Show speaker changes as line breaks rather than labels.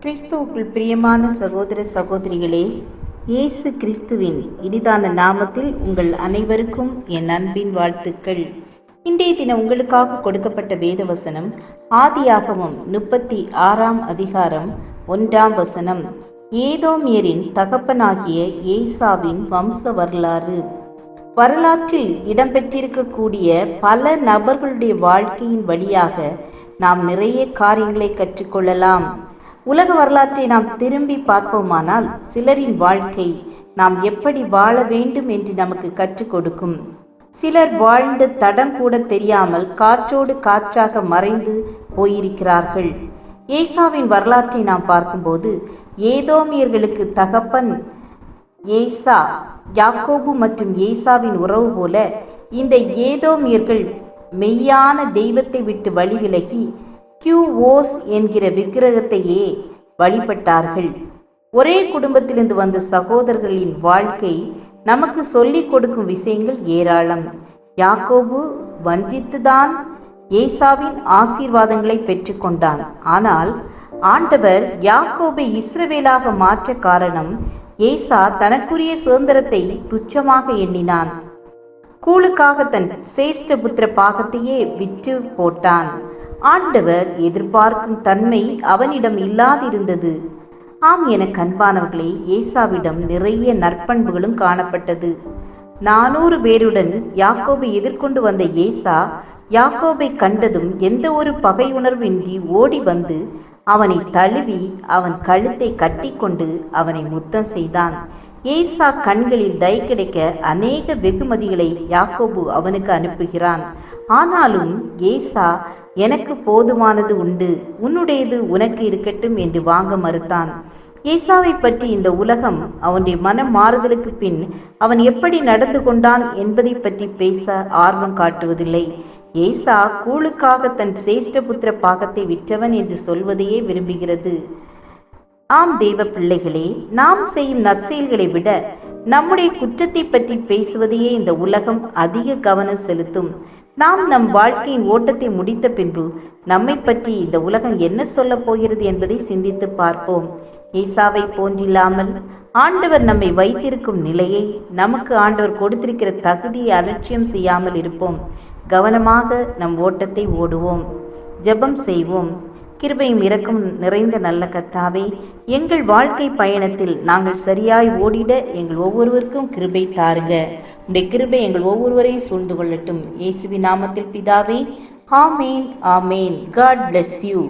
கிறிஸ்துவுக்குள் பிரியமான சகோதர சகோதரிகளே, இயேசு கிறிஸ்துவின் இனிதான நாமத்தில் உங்கள் அனைவருக்கும் என் அன்பின் வாழ்த்துக்கள். இன்றைய தினம் உங்களுக்காக கொடுக்கப்பட்ட வேத வசனம் ஆதியாகமம் 36ஆம் அதிகாரம் 1ஆம் வசனம். ஏதோமியரின் தகப்பனாகிய ஏசாவின் வம்ச வரலாறு. வரலாற்றில் இடம்பெற்றிருக்கக்கூடிய பல நபர்களுடைய வாழ்க்கையின் வழியாக நாம் நிறைய காரியங்களை கற்றுக்கொள்ளலாம். உலக வரலாற்றை நாம் திரும்பி பார்ப்போமானால் சிலரின் வாழ்க்கை நாம் எப்படி வாழ வேண்டும் என்று நமக்கு கற்றுக் கொடுக்கும். சிலர் வாழ்ந்த தடம் கூட தெரியாமல் காற்றோடு காற்றாக மறைந்து போயிருக்கிறார்கள். ஏசாவின் வரலாற்றை நாம் பார்க்கும்போது ஏதோமியர்களுக்கு தகப்பன் ஏசா. யாக்கோபு மற்றும் ஏசாவின் உறவு போல இந்த ஏதோமியர்கள் மெய்யான தெய்வத்தை விட்டு வழி விலகி கியூஓஸ் என்கிற விக்கிரகத்தையே வழிபட்டார்கள். ஒரே குடும்பத்திலிருந்து வந்த சகோதரர்களின் வாழ்க்கை நமக்கு சொல்லிக் கொடுக்கும் விஷயங்கள் ஏராளம். யாக்கோபு வஞ்சித்துதான் ஏசாவின் ஆசீர்வாதங்களை பெற்றுக்கொண்டான். ஆனால் ஆண்டவர் யாக்கோபை இஸ்ரவேலாக மாற்ற காரணம் ஏசா தனக்குரிய சுதந்திரத்தை துச்சமாக எண்ணினான். கூழுக்காக தன் சேஷ்ட புத்திர பாகத்தையே விற்று போட்டான். ஆண்டவர் எதிர்பார்க்கும் தன்மை அவனிடம் இல்லாதிருந்தது. ஆம் என கண்பானவர்களே, ஏசாவிடம் நிறைய நற்பண்புகளும் காணப்பட்டது. 400 பேருடன் யாக்கோபை எதிர்கொண்டு வந்த ஏசா யாக்கோபை கண்டதும் எந்த ஒரு பகை உணர்வின்றி ஓடி வந்து அவனை தழுவி அவன் கழுத்தை கட்டிக்கொண்டு அவனை முத்தம் செய்தான். ஏசா கண்களில் தயை கிடைக்க அநேக வெகுமதிகளை யாக்கோபு அவனுக்கு அனுப்புகிறான். ஆனாலும் ஏசா எனக்கு போதுமானது உண்டு, உன்னுடையது உனக்கு இருக்கட்டும் என்று வாங்க மறுத்தான். ஏசாவை பற்றி இந்த உலகம் அவனுடைய மனம் மாறுதலுக்கு பின் அவன் எப்படி நடந்து கொண்டான் என்பதை பற்றி பேச ஆர்வம் காட்டுவதில்லை. ஏசா கூழுக்காக தன் சேஷ்டபுத்திர பாகத்தை விற்றவன் என்று சொல்வதையே விரும்புகிறது. ஆம் தெய்வ பிள்ளைகளே, நாம் செய்யும் நற்செயல்களை விட நம்முடைய குற்றத்தை பற்றி பேசுவதையே இந்த உலகம் அதிக கவனம் செலுத்தும். நாம் நம் வாழ்க்கையின் ஓட்டத்தை முடித்த பின்பு நம்மை பற்றி இந்த உலகம் என்ன சொல்லப் போகிறது என்பதை சிந்தித்து பார்ப்போம். ஏசாவை போன்றில்லாமல் ஆண்டவர் நம்மை வைத்திருக்கும் நிலையை, நமக்கு ஆண்டவர் கொடுத்திருக்கிற தகுதியை அலட்சியம் செய்யாமல் இருப்போம். கவனமாக நம் ஓட்டத்தை ஓடுவோம். ஜெபம் செய்வோம். கிருபையும் இரக்கம் நிறைந்த நல்ல கர்த்தாவே, எங்கள் வாழ்க்கை பயணத்தில் நாங்கள் சரியாய் ஓடிட எங்கள் ஒவ்வொருவருக்கும் கிருபை தாருங்க. உடைய கிருபை எங்கள் ஒவ்வொருவரையும் சூழ்ந்து கொள்ளட்டும். இயேசுவின் நாமத்தில் பிதாவே, ஆமேன் ஆமேன். God bless you.